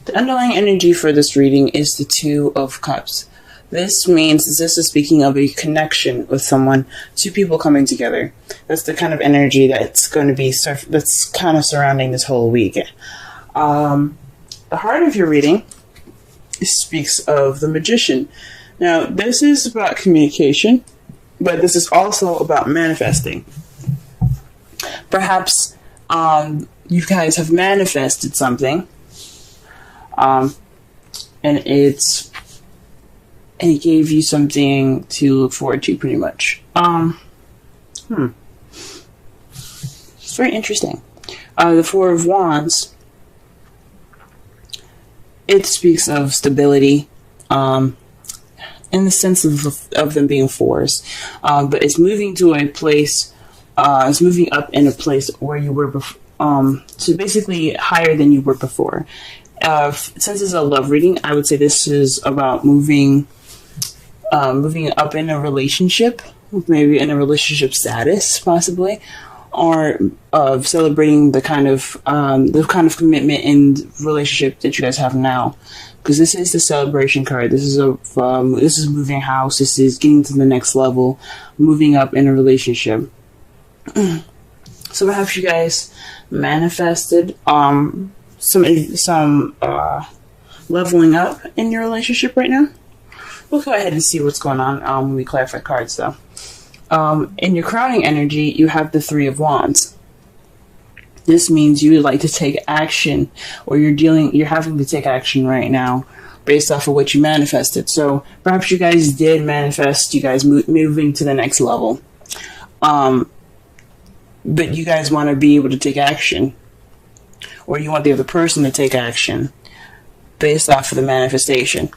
The underlying energy for this reading is the Two of Cups. This means this is speaking of a connection with someone, two people coming together. That's the kind of energy that's going to be that's kind of surrounding this whole week. The heart of your reading speaks of the Magician. Now, this is about communication, but this is also about manifesting. Perhaps you guys have manifested something, and it gave you something to look forward to, pretty much. It's very interesting. The Four of Wands, it speaks of stability, in the sense of them being fours, but it's moving to a place. It's moving up in a place where you were before, so basically higher than you were before. Since it's a love reading, I would say this is about moving up in a relationship, maybe in a relationship status, possibly, or celebrating the kind of commitment and relationship that you guys have now. Because this is the celebration card. This is moving house. This is getting to the next level, moving up in a relationship. So perhaps you guys manifested some leveling up in your relationship right now. We'll go ahead and see what's going on when we clarify cards, though. In your crowning energy, you have the Three of Wands. This means you would like to take action, or you're having to take action right now based off of what you manifested. So perhaps you guys did manifest you guys moving to the next level. But you guys want to be able to take action, or you want the other person to take action based off of the manifestation.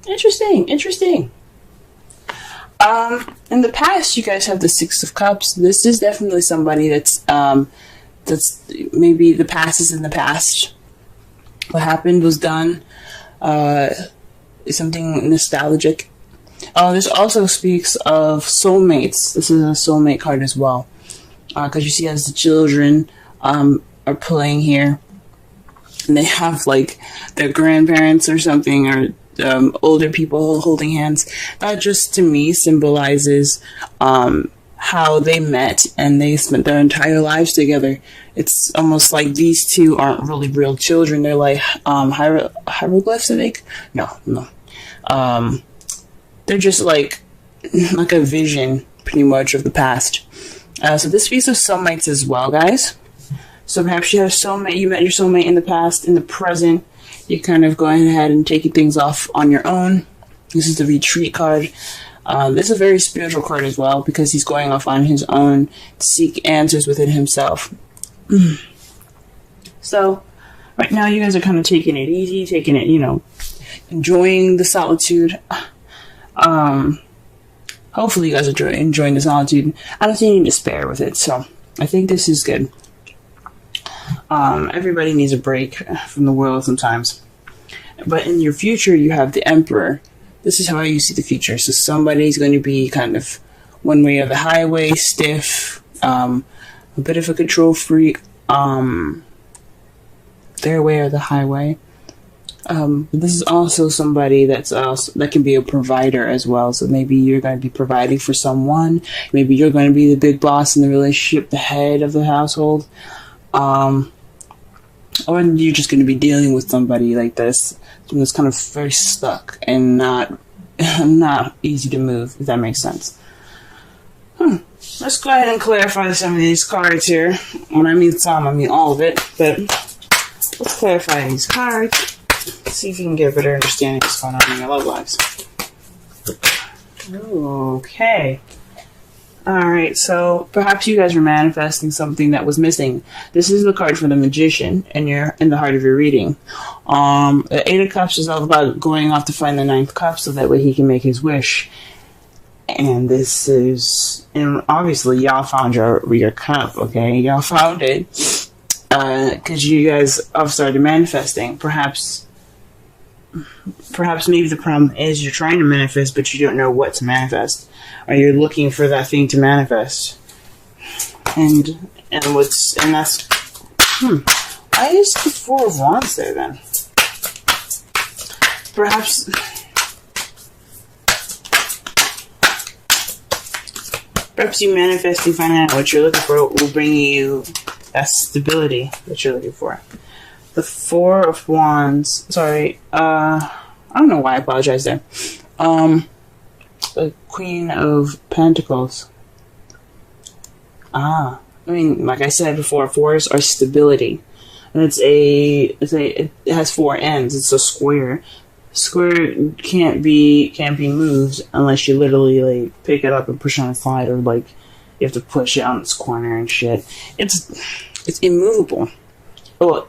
Interesting. In the past, you guys have the Six of Cups. This is definitely somebody that's maybe the past is in the past. What happened was done. Something nostalgic. This also speaks of soulmates. This is a soulmate card as well. Because you see as the children are playing here, and they have like their grandparents or something, or older people holding hands. That just to me symbolizes how they met and they spent their entire lives together. It's almost like these two aren't really real children. They're like hieroglyphs, I think. No. They're just like a vision, pretty much, of the past. So this speaks of soulmates as well, guys. So perhaps you have soulmate. You met your soulmate in the past. In the present, you're kind of going ahead and taking things off on your own. This is the Retreat card. This is a very spiritual card as well, because he's going off on his own to seek answers within himself. So right now, you guys are kind of taking it easy, enjoying the solitude. Hopefully you guys are enjoying the solitude. I don't see any despair with it, so I think this is good. Everybody needs a break from the world sometimes. But in your future, you have the Emperor. This is how you see the future. So somebody's going to be kind of one way or the highway, stiff, a bit of a control freak, their way or the highway. This is also somebody that can be a provider as well. So maybe you're going to be providing for someone. Maybe you're going to be the big boss in the relationship, the head of the household. Or you're just going to be dealing with somebody like this, someone that's kind of very stuck and not easy to move, if that makes sense. Let's go ahead and clarify some of these cards here. When I mean some, I mean all of it. But let's clarify these cards. See if you can get a better understanding of what's going on in your love lives. Okay. Alright, so perhaps you guys were manifesting something that was missing. This is the card for the Magician in the heart of your reading. The Eight of Cups is all about going off to find the Ninth Cup so that way he can make his wish. And obviously y'all found your cup, okay? Y'all found it. Because you guys have started manifesting. Perhaps maybe the problem is you're trying to manifest, but you don't know what to manifest. Or you're looking for that thing to manifest. And that's I used the Four of Wands there then. Perhaps you manifesting finding out what you're looking for will bring you that stability that you're looking for. The Four of Wands. Sorry, I don't know why I apologize there. The Queen of Pentacles. I mean, like I said before, fours are stability, and it has four ends. It's a square. Square can't be moved unless you literally like pick it up and push on a slide, or like you have to push it on its corner and shit. It's immovable. Well,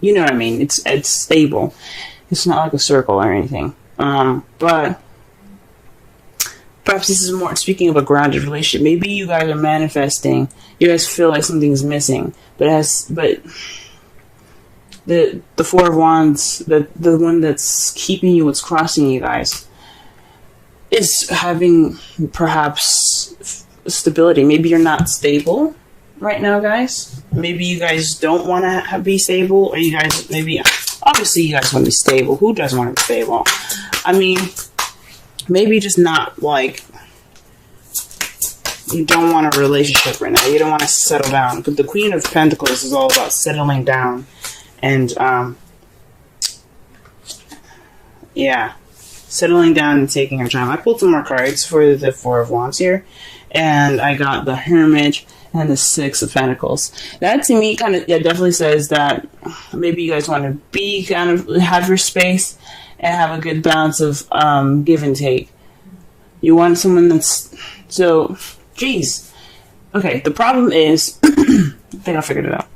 you know what I mean. It's stable. It's not like a circle or anything. But perhaps this is more speaking of a grounded relationship. Maybe you guys are manifesting. You guys feel like something's missing, but the Four of Wands, the one that's keeping you, what's crossing you guys, is having perhaps stability. Maybe you're not stable right now, guys. Maybe you guys don't want to be stable, or you guys obviously you guys want to be stable. Who doesn't want to be stable? I mean, maybe just not like you don't want a relationship right now. You don't want to settle down, because the Queen of Pentacles is all about settling down. And, yeah, settling down and taking your time. I pulled some more cards for the Four of Wands here, and I got the Hermit and the Six of Pentacles. That to me definitely says that maybe you guys want to have your space and have a good balance of, give and take. You want someone that's, geez. Okay, the problem is, I think I figured it out.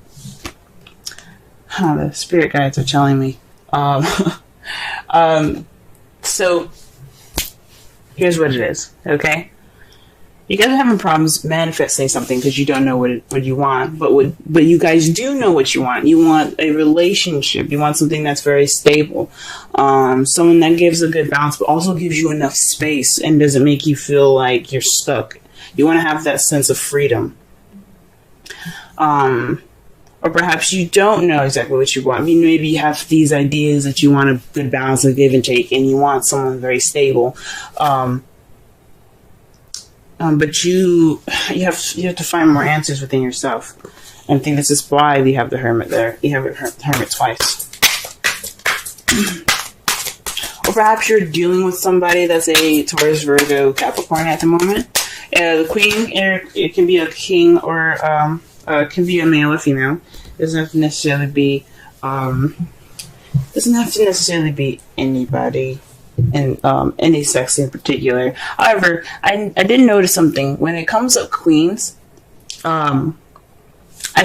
The spirit guides are telling me. So here's what it is, okay? You guys are having problems manifesting something because you don't know what you want, but you guys do know what you want. You want a relationship. You want something that's very stable. Someone that gives a good balance, but also gives you enough space and doesn't make you feel like you're stuck. You want to have that sense of freedom. Or perhaps you don't know exactly what you want. I mean, maybe you have these ideas that you want a good balance of give and take, and you want someone very stable. But you have to find more answers within yourself. And I think this is why we have the Hermit there. You have the Hermit twice. Or perhaps you're dealing with somebody that's a Taurus, Virgo, Capricorn at the moment. The Queen, it can be a king or it can be a male or female. It doesn't have to necessarily be anybody in any sex in particular. However, I did notice something when it comes up queens. I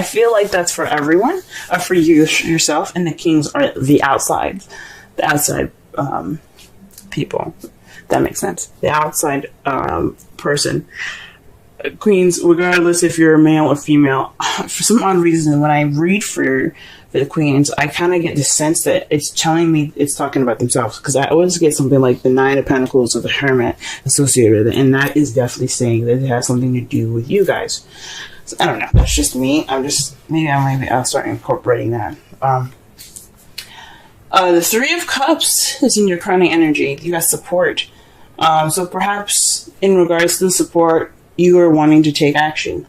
feel like that's for everyone, for yourself, and the kings are the outside people. That makes sense. The outside person. Queens, regardless if you're a male or female, for some odd reason, when I read for the queens, I kind of get the sense that it's telling me it's talking about themselves, because I always get something like the Nine of Pentacles or the Hermit associated with it, and that is definitely saying that it has something to do with you guys. So, I don't know. That's just me. Maybe I'll start incorporating that. The Three of Cups is in your crowning energy. You got support. So perhaps in regards to the support, you are wanting to take action.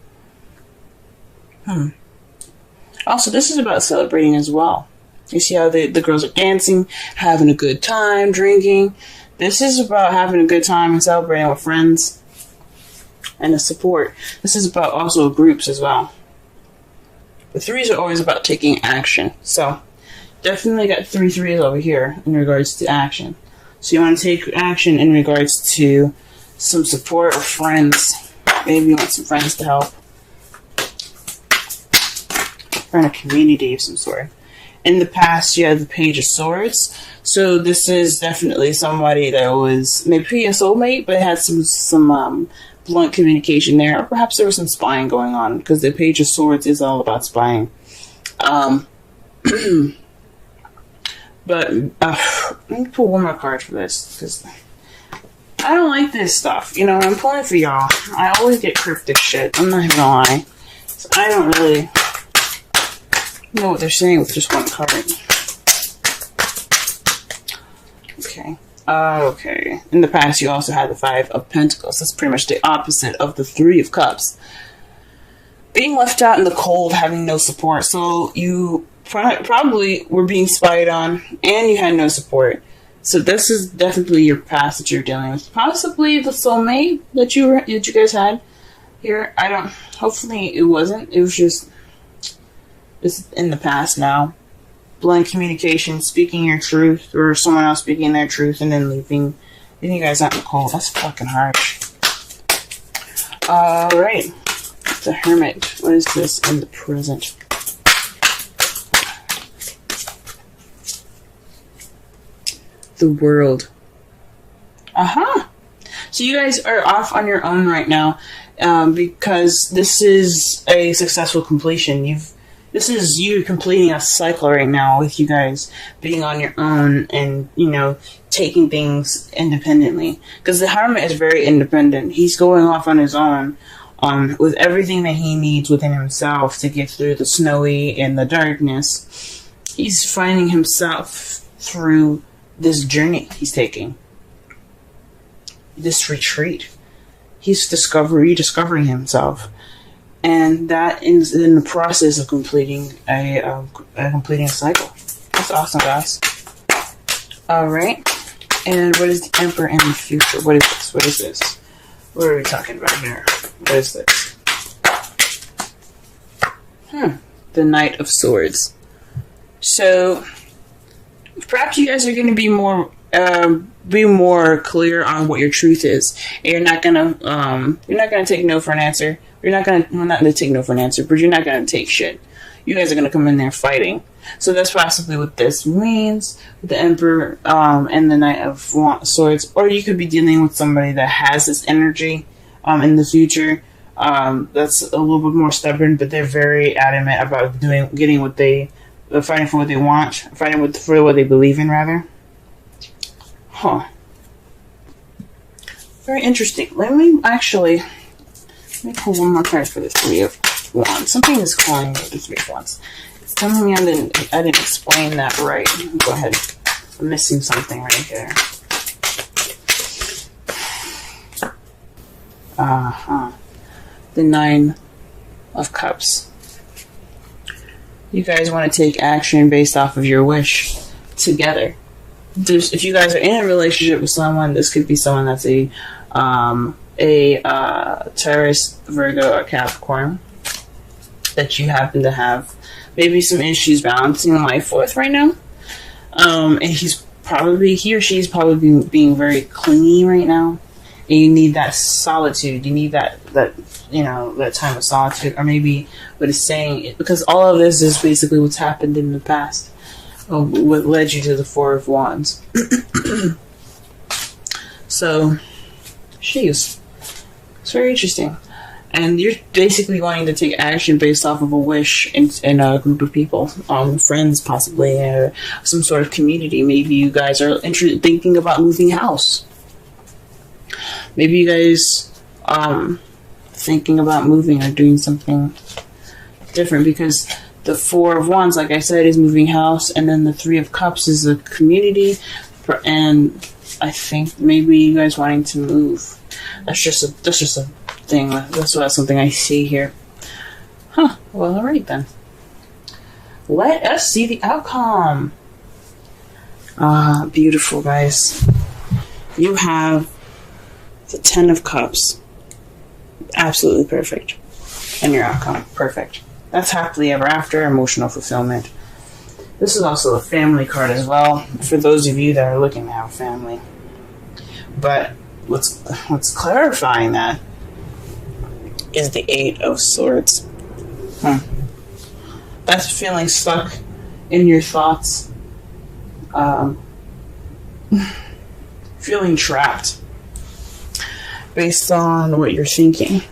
Also, this is about celebrating as well. You see how the girls are dancing, having a good time, drinking. This is about having a good time and celebrating with friends and the support. This is about also groups as well. The threes are always about taking action. So, definitely got 3 threes over here in regards to action. So you want to take action in regards to some support or friends. Maybe you want some friends to help. Or in a community of some sort. In the past, you had the Page of Swords. So this is definitely somebody that was maybe a soulmate, but had some blunt communication there. Or perhaps there was some spying going on, because the Page of Swords is all about spying. But let me pull one more card for this, because I don't like this stuff. You know, I'm pulling for y'all. I always get cryptic shit. I'm not even gonna lie. So I don't really know what they're saying with just one card. Okay. Okay. In the past, you also had the Five of Pentacles. That's pretty much the opposite of the Three of Cups. Being left out in the cold, having no support. So you probably were being spied on, and you had no support. So this is definitely your past that you're dealing with. Possibly the soulmate that you guys had here. I don't. Hopefully it wasn't. It was just in the past now. Blunt communication, speaking your truth, or someone else speaking their truth, and then leaving you guys out in the cold. That's fucking harsh. Alright. The Hermit. What is this in the present? The World. So you guys are off on your own right now, because this is a successful completion. This is you completing a cycle right now with you guys being on your own and, you know, taking things independently. Because the Hermit is very independent. He's going off on his own, with everything that he needs within himself to get through the snowy and the darkness. He's finding himself through this journey he's taking. This retreat. He's rediscovering himself. And that is in the process of completing a cycle. That's awesome, guys. Alright. And what is the Emperor in the future? What is this? What is this? What are we talking about here? What is this? The Knight of Swords. So, perhaps you guys are going to be more clear on what your truth is. And you're not gonna take no for an answer. Not gonna take no for an answer, but you're not gonna take shit. You guys are gonna come in there fighting. So that's possibly what this means with the Emperor and the Knight of Swords. Or you could be dealing with somebody that has this energy in the future. That's a little bit more stubborn, but they're very adamant about fighting for what they want, for what they believe in, rather. Very interesting. Let me pull one more card for the Three of Wands. Something is calling me the Three of Wands. It's telling me I didn't explain that right. Go ahead. I'm missing something right here. The Nine of Cups. You guys want to take action based off of your wish together. If you guys are in a relationship with someone, this could be someone that's a Taurus, Virgo, or Capricorn that you happen to have maybe some issues balancing life with right now. And he or she is probably being very clingy right now. And you need that solitude. You need that time of solitude, or maybe what it's saying, because all of this is basically what's happened in the past. What led you to the Four of Wands. So, sheesh. It's very interesting. And you're basically wanting to take action based off of a wish in a group of people. Friends, possibly, or some sort of community. Maybe you guys are thinking about moving house. Maybe you guys thinking about moving or doing something different, because the Four of Wands, like I said, is moving house, and then the Three of Cups is a community, and I think maybe you guys wanting to move. That's just a thing. That's something I see here. Well, alright then. Let us see the outcome. Beautiful, guys. You have the Ten of Cups. Absolutely perfect. And your outcome, perfect. That's happily ever after, emotional fulfillment. This is also a family card as well, for those of you that are looking to have family. But what's clarifying that is the Eight of Swords. That's feeling stuck in your thoughts. Feeling trapped based on what you're thinking.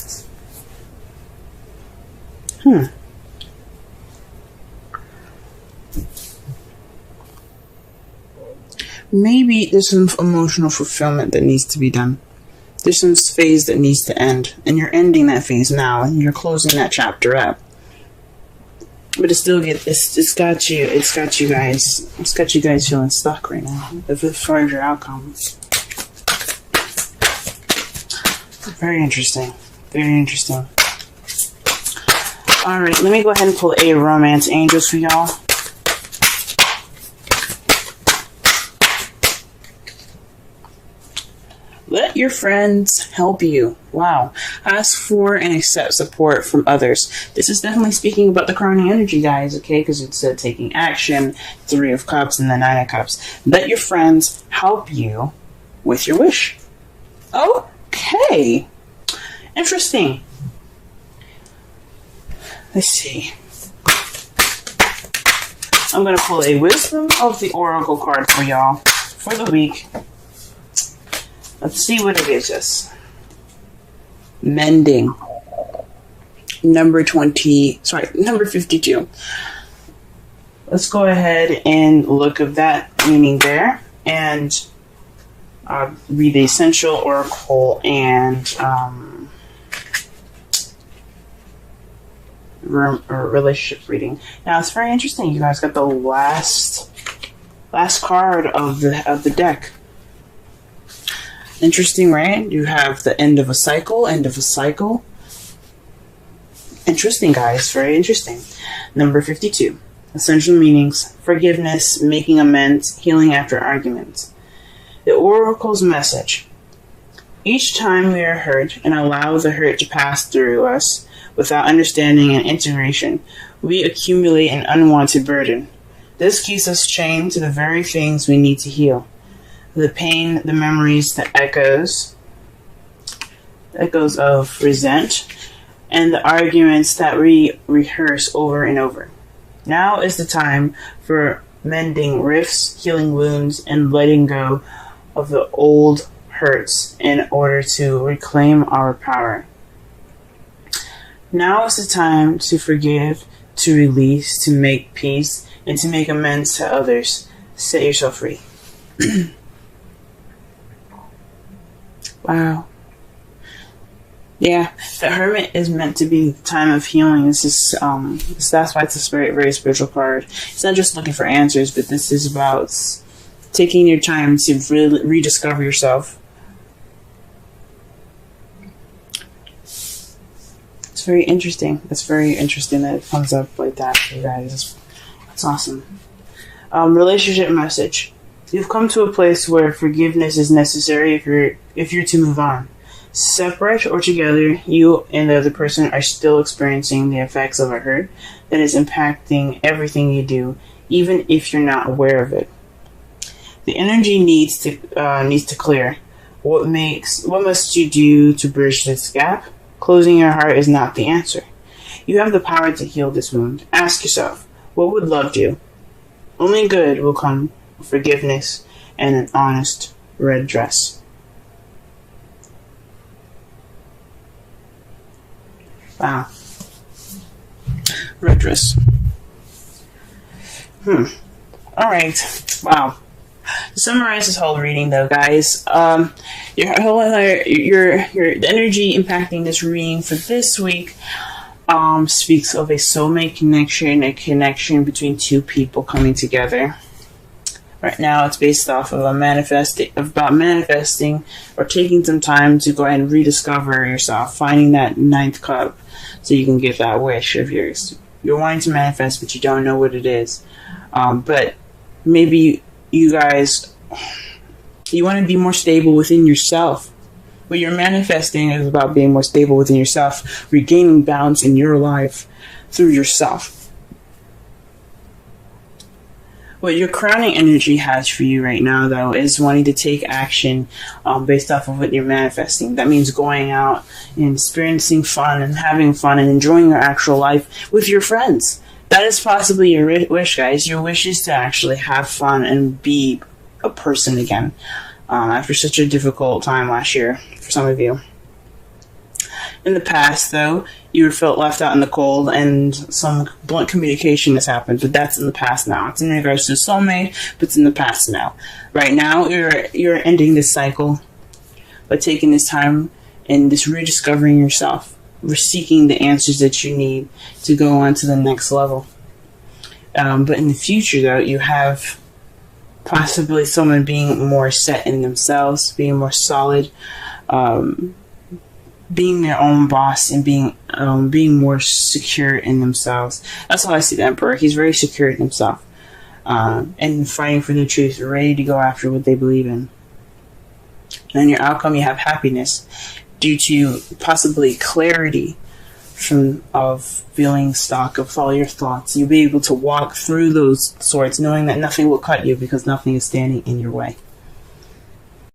Maybe there's some emotional fulfillment that needs to be done. There's some phase that needs to end, and you're ending that phase now, and you're closing that chapter up. But it's got you guys feeling stuck right now as far as your outcome. Very interesting. Very interesting. Alright, let me go ahead and pull a romance angels for y'all. Let your friends help you. Wow. Ask for and accept support from others. This is definitely speaking about the crowning energy, guys, okay? Because it said taking action, 3 of Cups, and the 9 of Cups. Let your friends help you with your wish. Okay. Interesting. Let's see. I'm going to pull a Wisdom of the Oracle card for y'all for the week. Let's see what it gives us. Mending. Number 52. Let's go ahead and look at that meaning there. And read the Essential Oracle and relationship reading. Now it's very interesting. You guys got the last card of the deck. Interesting, right? You have the end of a cycle. Interesting, guys. Very interesting. Number 52. Essential meanings: forgiveness, making amends, healing after arguments. The Oracle's message: each time we are hurt and allow the hurt to pass through us without understanding and integration, we accumulate an unwanted burden. This keeps us chained to the very things we need to heal. The pain, the memories, the echoes of resent, and the arguments that we rehearse over and over. Now is the time for mending rifts, healing wounds, and letting go of the old hurts in order to reclaim our power. Now is the time to forgive, to release, to make peace, and to make amends to others. Set yourself free. Wow. Yeah, the Hermit is meant to be the time of healing. This is that's why it's a very spiritual card. It's not just looking for answers, but this is about taking your time to really rediscover yourself. It's very interesting. It's very interesting that it comes up like that for you guys. That's awesome. Relationship message: you've come to a place where forgiveness is necessary if you're to move on. Separate or together, you and the other person are still experiencing the effects of a hurt that is impacting everything you do, even if you're not aware of it. The energy needs to clear. What must you do to bridge this gap? Closing your heart is not the answer. You have the power to heal this wound. Ask yourself, what would love do? Only good will come from forgiveness and an honest red dress. Wow. Red dress. Alright. Wow. To summarize this whole reading, though, guys, the energy impacting this reading for this week speaks of a soulmate connection, a connection between two people coming together. Right now, it's based off of manifesting or taking some time to go ahead and rediscover yourself, finding that 9th cup so you can get that wish of yours. You're wanting to manifest, but you don't know what it is. But maybe you guys, you want to be more stable within yourself. What you're manifesting is about being more stable within yourself, regaining balance in your life through yourself. What your crowning energy has for you right now, though, is wanting to take action based off of what you're manifesting. That means going out and experiencing fun and having fun and enjoying your actual life with your friends. That is possibly your wish, guys. Your wish is to actually have fun and be a person again after such a difficult time last year for some of you. In the past, though, you felt left out in the cold and some blunt communication has happened, but that's in the past now. It's in regards to soulmate, but it's in the past now. Right now, you're ending this cycle by taking this time and just rediscovering yourself. We're seeking the answers that you need to go on to the next level. But in the future, though, you have possibly someone being more set in themselves, being more solid, being their own boss, and being more secure in themselves. That's how I see the Emperor. He's very secure in himself, and fighting for the truth, ready to go after what they believe in. And in your outcome, you have happiness due to possibly clarity of feeling stock of all your thoughts. You'll be able to walk through those swords knowing that nothing will cut you because nothing is standing in your way.